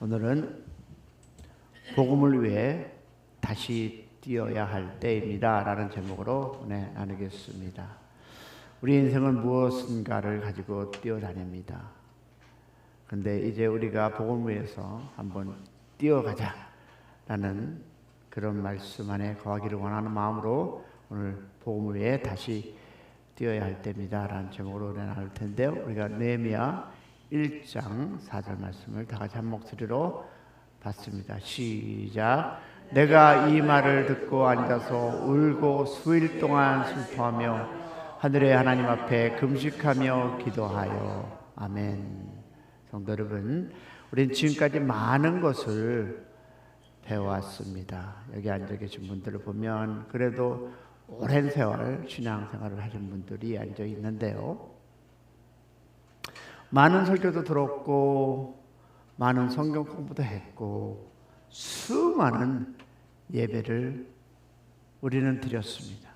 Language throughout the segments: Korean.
오늘은 복음을 위해 다시 뛰어야 할 때입니다 라는 제목으로 나누겠습니다. 우리 인생은 무엇인가를 가지고 뛰어다닙니다. 근데 이제 우리가 복음을 위해서 한번 뛰어가자 라는 그런 말씀 안에 거하기를 원하는 마음으로 오늘 복음을 위해 다시 뛰어야 할 때입니다 라는 제목으로 나눌 텐데요. 우리가 느헤미야 1장 4절 말씀을 다 같이 한 목소리로 봤습니다. 시작. 내가 이 말을 듣고 앉아서 울고 수일 동안 슬퍼하며 하늘의 하나님 앞에 금식하며 기도하여. 아멘. 성도 여러분, 우리는 지금까지 많은 것을 배워왔습니다. 여기 앉아 계신 분들을 보면 그래도 오랜 세월 신앙생활을 하신 분들이 앉아 있는데요. 많은 설교도 들었고 많은 성경 공부도 했고 수많은 예배를 우리는 드렸습니다.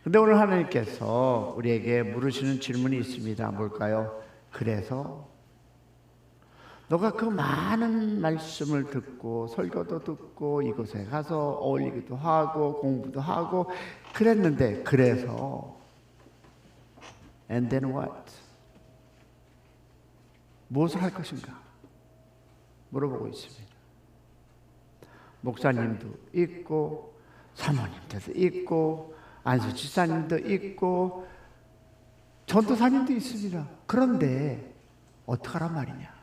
그런데 오늘 하나님께서 우리에게 물으시는 질문이 있습니다. 뭘까요? 그래서 너가 그 많은 말씀을 듣고 설교도 듣고 이곳에 가서 어울리기도 하고 공부도 하고 그랬는데 그래서 and then what? 무엇을 할 것인가? 물어보고 있습니다. 목사님도 있고 사모님도 있고 안수지사님도 있고 전도사님도 있습니다. 그런데 어떡하란 말이냐?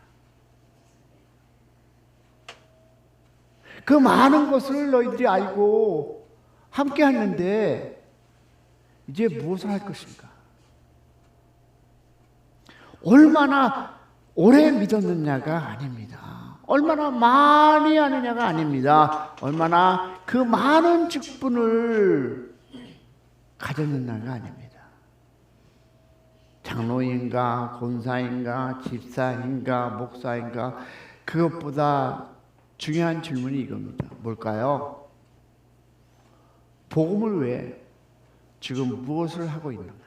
그 많은 것을 너희들이 알고 함께 했는데 이제 무엇을 할 것인가? 얼마나 오래 믿었느냐가 아닙니다. 얼마나 많이 하느냐가 아닙니다. 얼마나 그 많은 직분을 가졌느냐가 아닙니다. 장로인가 권사인가 집사인가 목사인가 그것보다 중요한 질문이 이겁니다. 뭘까요? 복음을 위해 지금 무엇을 하고 있는가?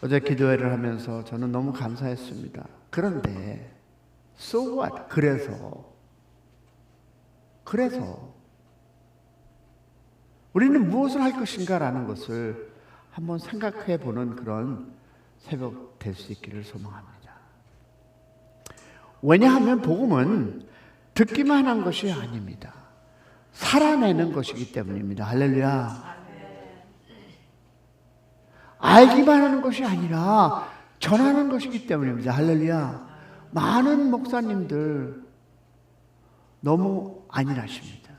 어제 기도회를 하면서 저는 너무 감사했습니다. 그런데 so what? 그래서 우리는 무엇을 할 것인가 라는 것을 한번 생각해 보는 그런 새벽 될 수 있기를 소망합니다. 왜냐하면 복음은 듣기만 한 것이 아닙니다. 살아내는 것이기 때문입니다. 할렐루야. 알기만 하는 것이 아니라 전하는 것이기 때문입니다. 할렐루야. 많은 목사님들 너무 안일하십니다.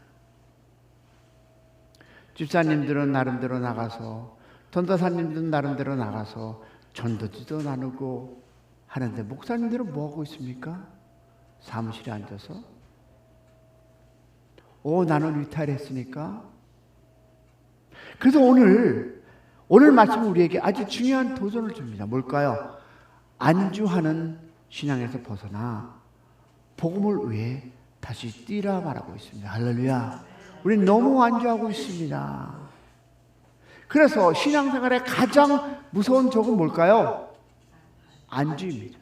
집사님들은 나름대로 나가서 전도사님들은 나름대로 나가서 전도지도 나누고 하는데 목사님들은 뭐하고 있습니까? 사무실에 앉아서 나는 리타일했으니까. 그래서 오늘 말씀은 우리에게 아주 중요한 도전을 줍니다. 뭘까요? 안주하는 신앙에서 벗어나 복음을 위해 다시 뛰라 말하고 있습니다. 할렐루야. 우리는 너무 안주하고 있습니다. 그래서 신앙생활의 가장 무서운 적은 뭘까요? 안주입니다.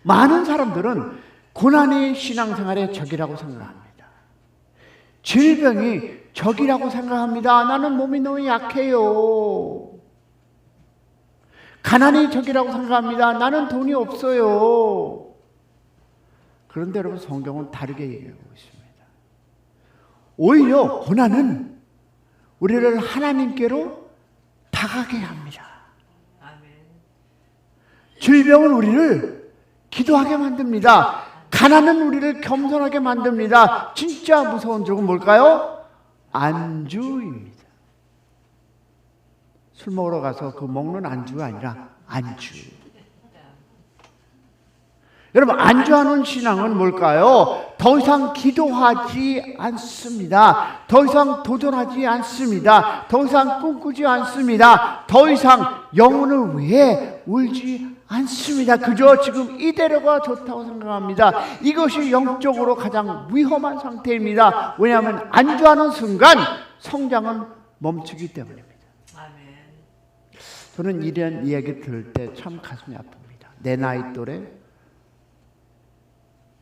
많은 사람들은 고난이 신앙생활의 적이라고 생각합니다. 질병이 적이라고 생각합니다. 나는 몸이 너무 약해요. 가난이 적이라고 생각합니다. 나는 돈이 없어요. 그런데 여러분 성경은 다르게 얘기하고 있습니다. 오히려 고난은 우리를 하나님께로 다가게 합니다. 질병은 우리를 기도하게 만듭니다. 가난은 우리를 겸손하게 만듭니다. 진짜 무서운 적은 뭘까요? 안주입니다. 술 먹으러 가서 그 먹는 안주가 아니라 안주. 여러분 안주하는 신앙은 뭘까요? 더 이상 기도하지 않습니다. 더 이상 도전하지 않습니다. 더 이상 꿈꾸지 않습니다. 더 이상 영혼을 위해 울지 않습니다. 그저 지금 이대로가 좋다고 생각합니다. 이것이 영적으로 가장 위험한 상태입니다. 왜냐하면 안주하는 순간 성장은 멈추기 때문입니다. 저는 이런 이야기 들을 때 참 가슴이 아픕니다. 내 나이 또래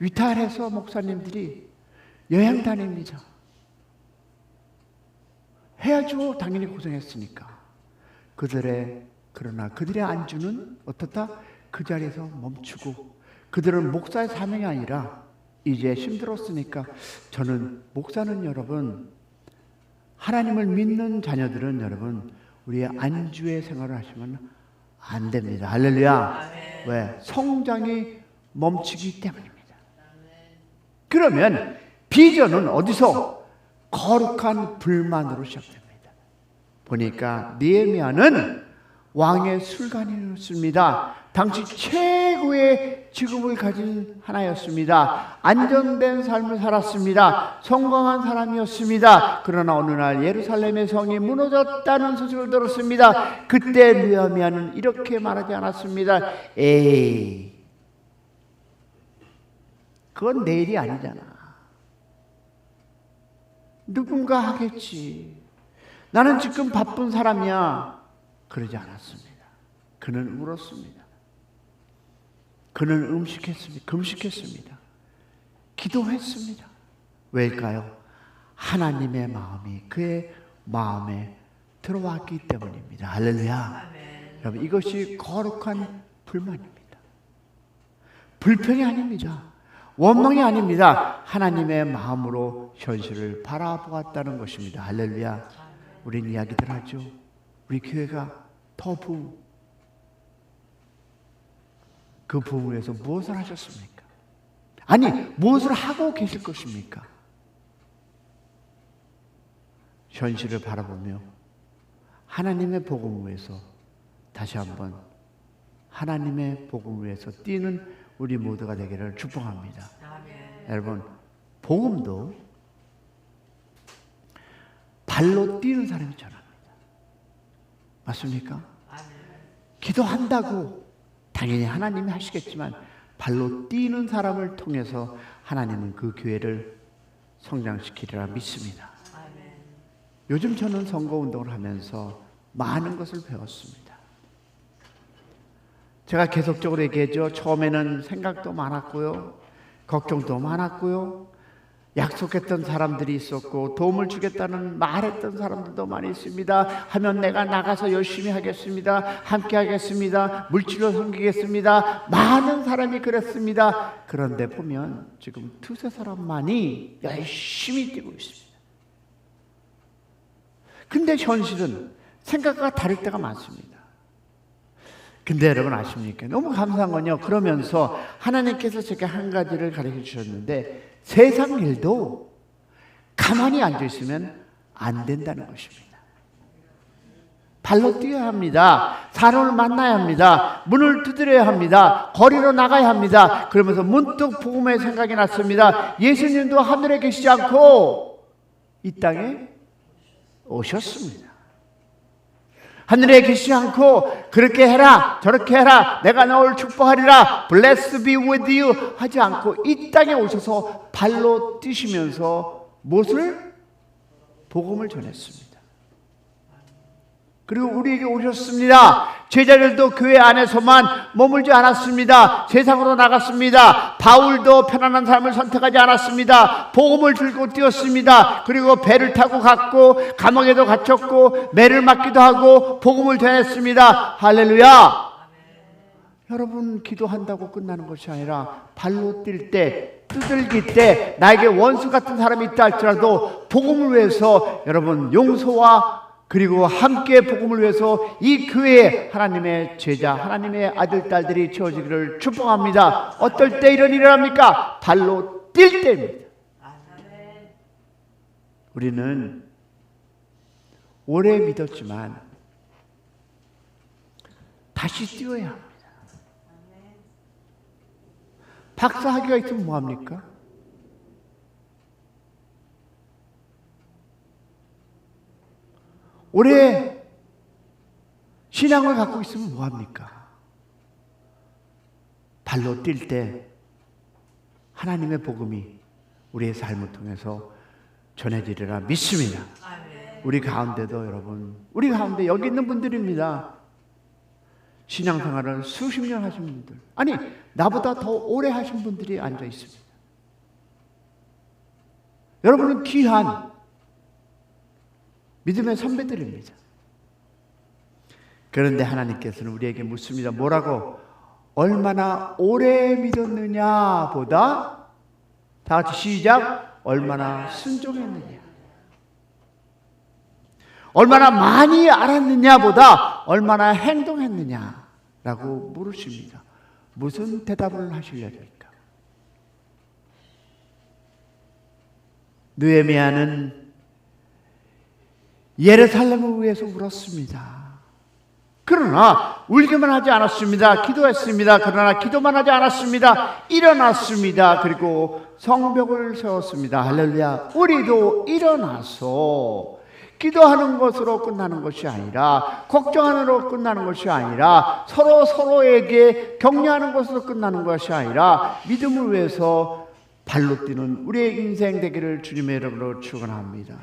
위탈해서 목사님들이 여행 다닙니다. 해야죠. 당연히 고생했으니까. 그러나 그들의 안주는 어떻다? 그 자리에서 멈추고, 그들은 목사의 사명이 아니라 이제 힘들었으니까. 저는 목사는 여러분, 하나님을 믿는 자녀들은 여러분, 우리의 안주의 생활을 하시면 안 됩니다. 할렐루야. 왜? 성장이 멈추기 때문입니다. 그러면 비전은 어디서? 거룩한 불만으로 시작됩니다. 보니까 느헤미야는 왕의 술관이었습니다. 당시 최고의 직업을 가진 하나였습니다. 안정된 삶을 살았습니다. 성공한 사람이었습니다. 그러나 어느 날 예루살렘의 성이 무너졌다는 소식을 들었습니다. 그때 느헤미야는 이렇게 말하지 않았습니다. 에이, 그건 내일이 아니잖아. 누군가 하겠지. 나는 지금 바쁜 사람이야. 그러지 않았습니다. 그는 울었습니다. 그는 금식했습니다. 기도했습니다. 왜일까요? 하나님의 마음이 그의 마음에 들어왔기 때문입니다. 할렐루야. 여러분, 이것이 거룩한 불만입니다. 불평이 아닙니다. 원망이 아닙니다. 하나님의 마음으로 현실을 바라보았다는 것입니다. 할렐루야. 우린 이야기들 하죠. 우리 교회가 더 부흥. 그 부흥을 위해서 무엇을 하셨습니까? 아니, 무엇을 하고 계실 것입니까? 현실을 바라보며 하나님의 복음을 위해서 다시 한번 하나님의 복음을 위해서 뛰는 우리 모두가 되기를 축복합니다. 여러분, 복음도 발로 뛰는 사람이 전합니다. 맞습니까? 기도한다고 당연히 하나님이 하시겠지만 발로 뛰는 사람을 통해서 하나님은 그 교회를 성장시키리라 믿습니다. 요즘 저는 선거운동을 하면서 많은 것을 배웠습니다. 제가 계속적으로 얘기했죠. 처음에는 생각도 많았고요. 걱정도 많았고요. 약속했던 사람들이 있었고 도움을 주겠다는 말했던 사람들도 많이 있습니다. 하면 내가 나가서 열심히 하겠습니다. 함께 하겠습니다. 물질로 섬기겠습니다. 많은 사람이 그랬습니다. 그런데 보면 지금 두세 사람만이 열심히 뛰고 있습니다. 근데 현실은 생각과 다를 때가 많습니다. 근데 여러분 아십니까? 너무 감사한 건요. 그러면서 하나님께서 제게 한 가지를 가르쳐 주셨는데 세상 일도 가만히 앉아 있으면 안 된다는 것입니다. 발로 뛰어야 합니다. 사람을 만나야 합니다. 문을 두드려야 합니다. 거리로 나가야 합니다. 그러면서 문득 복음의 생각이 났습니다. 예수님도 하늘에 계시지 않고 이 땅에 오셨습니다. 하늘에 계시지 않고 그렇게 해라 저렇게 해라 내가 너를 축복하리라 blessed be with you 하지 않고 이 땅에 오셔서 발로 뛰시면서 무엇을? 복음을 전했습니다. 그리고 우리에게 오셨습니다. 제자들도 교회 안에서만 머물지 않았습니다. 세상으로 나갔습니다. 바울도 편안한 삶을 선택하지 않았습니다. 복음을 들고 뛰었습니다. 그리고 배를 타고 갔고 감옥에도 갇혔고 매를 맞기도 하고 복음을 전했습니다. 할렐루야. 여러분, 기도한다고 끝나는 것이 아니라 발로 뛸 때, 두들길 때 나에게 원수 같은 사람이 있다 할지라도 복음을 위해서 여러분 용서와 그리고 함께 복음을 위해서 이 교회에 하나님의 제자, 하나님의 아들, 딸들이 채워지기를 축복합니다. 어떨 때 이런 일을 합니까? 발로 뛸 때입니다. 우리는 오래 믿었지만 다시 뛰어야 합니다. 박사학위가 있으면 뭐합니까? 오래 신앙을 갖고 있으면 뭐합니까? 발로 뛸 때 하나님의 복음이 우리의 삶을 통해서 전해지리라 믿습니다. 우리 가운데도 여러분, 우리 가운데 여기 있는 분들입니다. 신앙생활을 수십 년 하신 분들, 아니 나보다 더 오래 하신 분들이 앉아 있습니다. 여러분은 귀한 믿음의 선배들입니다. 그런데 하나님께서는 우리에게 묻습니다. 뭐라고? 얼마나 오래 믿었느냐 보다, 다 같이 시작, 얼마나 순종했느냐. 얼마나 많이 알았느냐 보다 얼마나 행동했느냐 라고 물으십니다. 무슨 대답을 하시려니까? 느헤미야는 예루살렘을 위해서 울었습니다. 그러나 울기만 하지 않았습니다. 기도했습니다. 그러나 기도만 하지 않았습니다. 일어났습니다. 그리고 성벽을 세웠습니다. 할렐루야. 우리도 일어나서 기도하는 것으로 끝나는 것이 아니라, 걱정하는 것으로 끝나는 것이 아니라, 서로에게 격려하는 것으로 끝나는 것이 아니라, 믿음을 위해서 발로 뛰는 우리의 인생 되기를 주님의 이름으로 축원합니다.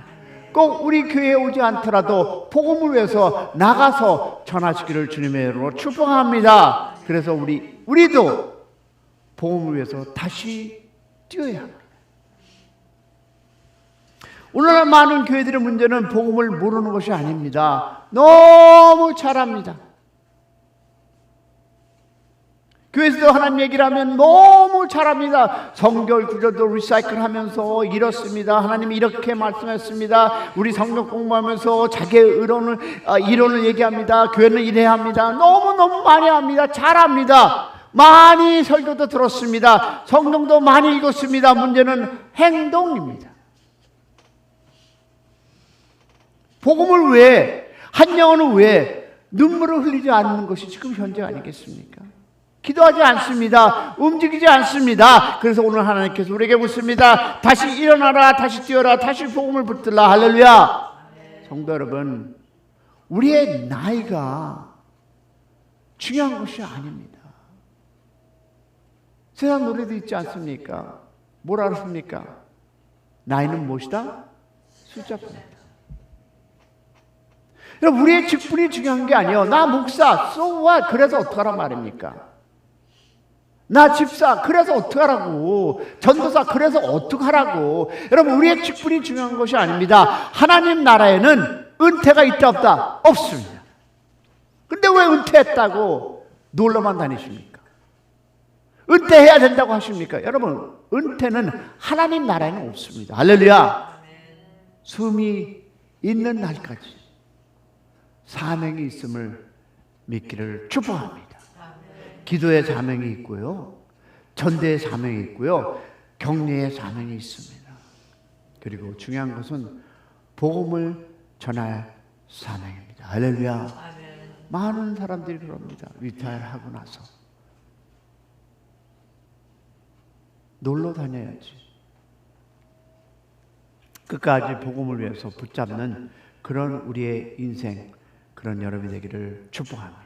꼭 우리 교회에 오지 않더라도 복음을 위해서 나가서 전하시기를 주님의 이름으로 축복합니다. 그래서 우리도 복음을 위해서 다시 뛰어야 합니다. 오늘날 많은 교회들의 문제는 복음을 모르는 것이 아닙니다. 너무 잘합니다. 교회에서도 하나님 얘기를 하면 너무 잘합니다. 성경 구절도 리사이클 하면서 이렇습니다. 하나님이 이렇게 말씀했습니다. 우리 성경 공부하면서 자기의 이론을 얘기합니다. 교회는 이래야 합니다. 너무너무 많이 합니다. 잘합니다. 많이 설교도 들었습니다. 성경도 많이 읽었습니다. 문제는 행동입니다. 복음을 위해, 한 영혼을 위해 눈물을 흘리지 않는 것이 지금 현재 아니겠습니까? 기도하지 않습니다. 움직이지 않습니다. 그래서 오늘 하나님께서 우리에게 묻습니다. 다시 일어나라, 다시 뛰어라, 다시 복음을 붙들라. 할렐루야. 성도 여러분, 우리의 나이가 중요한 것이 아닙니다. 세상 노래도 있지 않습니까? 뭐라 그렇습니까? 나이는 무엇이다? 숫자뿐이다. 여러분, 우리의 직분이 중요한 게 아니에요. 나 목사, so what? 그래서 어떡하란 말입니까? 나 집사, 그래서 어떡하라고? 전도사, 그래서 어떡하라고? 여러분, 우리의 직분이 중요한 것이 아닙니다. 하나님 나라에는 은퇴가 있다 없다? 없습니다. 근데 왜 은퇴했다고 놀러만 다니십니까? 은퇴해야 된다고 하십니까? 여러분, 은퇴는 하나님 나라에는 없습니다. 할렐루야. 숨이 있는 날까지 사명이 있음을 믿기를 축복합니다. 기도의 사명이 있고요, 전대의 사명이 있고요, 격려의 사명이 있습니다. 그리고 중요한 것은 복음을 전할 사명입니다. 할렐루야. 많은 사람들이 그럽니다. 리타이어하고 나서 놀러 다녀야지. 끝까지 복음을 위해서 붙잡는 그런 우리의 인생, 그런 여러분이 되기를 축복합니다.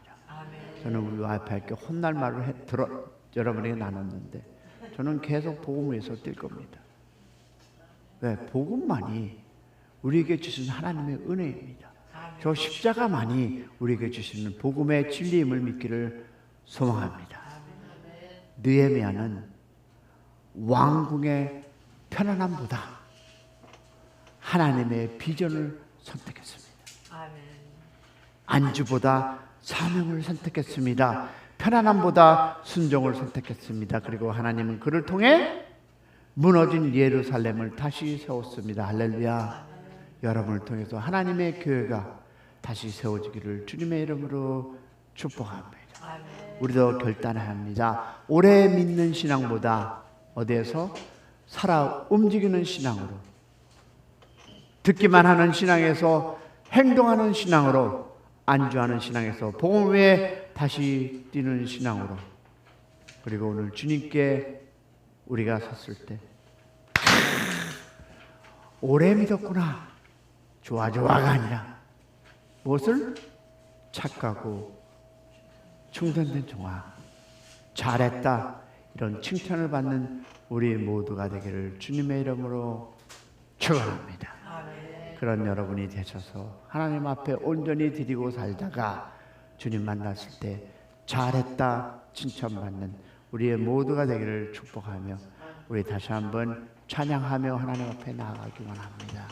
저는 우리 와이프에게 혼날 말을 여러분에게 나눴는데, 저는 계속 복음을 위해서 뛸 겁니다. 왜? 복음만이 우리에게 주신 하나님의 은혜입니다. 저 십자가만이 우리에게 주시는 복음의 진리임을 믿기를 소망합니다. 느헤미야는 왕궁의 편안함보다 하나님의 비전을 선택했습니다. 안주보다 사명을 선택했습니다. 편안함보다 순종을 선택했습니다. 그리고 하나님은 그를 통해 무너진 예루살렘을 다시 세웠습니다. 할렐루야. 여러분을 통해서 하나님의 교회가 다시 세워지기를 주님의 이름으로 축복합니다. 우리도 결단해야 합니다. 오래 믿는 신앙보다 어디에서 살아 움직이는 신앙으로, 듣기만 하는 신앙에서 행동하는 신앙으로, 안주하는 신앙에서 복음 위에 다시 뛰는 신앙으로, 그리고 오늘 주님께 우리가 섰을 때 오래 믿었구나, 좋아가 아니라 무엇을? 착하고 충성된 종아, 잘했다, 이런 칭찬을 받는 우리 모두가 되기를 주님의 이름으로 축원합니다. 그런 여러분이 되셔서 하나님 앞에 온전히 드리고 살다가 주님 만났을 때 잘했다 칭찬받는 우리의 모두가 되기를 축복하며 우리 다시 한번 찬양하며 하나님 앞에 나아가기 원합니다.